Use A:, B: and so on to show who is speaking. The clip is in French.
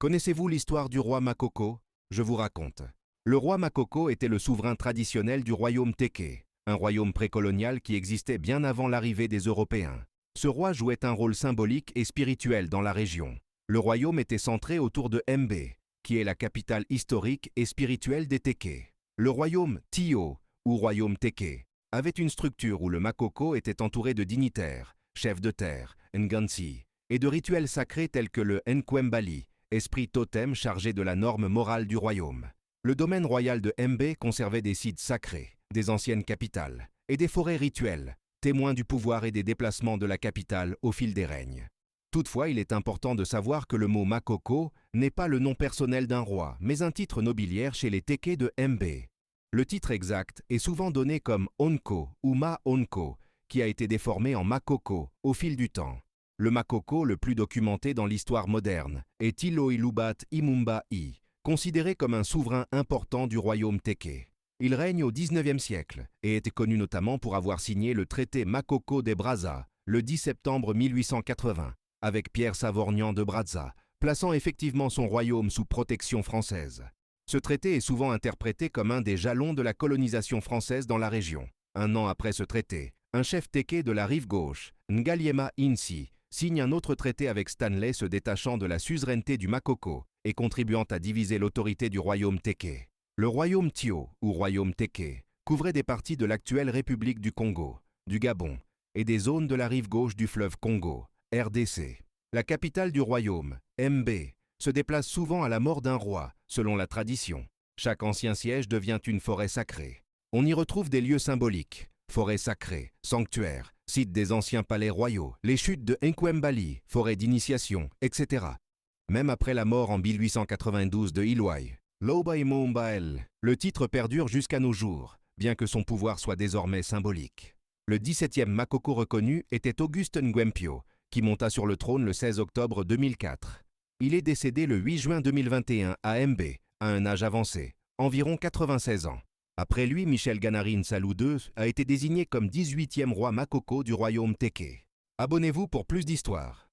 A: Connaissez-vous l'histoire du roi Makoko? Je vous raconte. Le roi Makoko était le souverain traditionnel du royaume Teke, un royaume précolonial qui existait bien avant l'arrivée des Européens. Ce roi jouait un rôle symbolique et spirituel dans la région. Le royaume était centré autour de Mbe, qui est la capitale historique et spirituelle des Teke. Le royaume Tio, ou royaume Teke, avait une structure où le Makoko était entouré de dignitaires, chefs de terre, Ngansi, et de rituels sacrés tels que le Nkwembali, esprit totem chargé de la norme morale du royaume. Le domaine royal de Mbe conservait des sites sacrés, des anciennes capitales, et des forêts rituelles, témoins du pouvoir et des déplacements de la capitale au fil des règnes. Toutefois, il est important de savoir que le mot Makoko n'est pas le nom personnel d'un roi, mais un titre nobiliaire chez les Teke de Mbe. Le titre exact est souvent donné comme Onko ou Ma-Onko, qui a été déformé en Makoko au fil du temps. Le Makoko le plus documenté dans l'histoire moderne est Tiloilubat Imumba-I, considéré comme un souverain important du royaume Teke. Il règne au XIXe siècle et était connu notamment pour avoir signé le traité Makoko des Brazza le 10 septembre 1880 avec Pierre Savorgnan de Brazza, plaçant effectivement son royaume sous protection française. Ce traité est souvent interprété comme un des jalons de la colonisation française dans la région. Un an après ce traité, un chef Teke de la rive gauche, Ngaliema Insi, signe un autre traité avec Stanley se détachant de la suzeraineté du Makoko et contribuant à diviser l'autorité du royaume Teke. Le royaume Tio, ou royaume Teke, couvrait des parties de l'actuelle République du Congo, du Gabon, et des zones de la rive gauche du fleuve Congo, RDC. La capitale du royaume, Mbe, se déplace souvent à la mort d'un roi, selon la tradition. Chaque ancien siège devient une forêt sacrée. On y retrouve des lieux symboliques, forêts sacrées, sanctuaires, sites des anciens palais royaux, les chutes de Nkwembali, forêts d'initiation, etc. Même après la mort en 1892 de Iloy, Lobaimombael, le titre perdure jusqu'à nos jours, bien que son pouvoir soit désormais symbolique. Le 17e Makoko reconnu était Auguste Ngwempio, qui monta sur le trône le 16 octobre 2004. Il est décédé le 8 juin 2021 à Mbe, à un âge avancé, environ 96 ans. Après lui, Michel Ganarine Salou II a été désigné comme 18e roi Makoko du royaume Teke. Abonnez-vous pour plus d'histoires.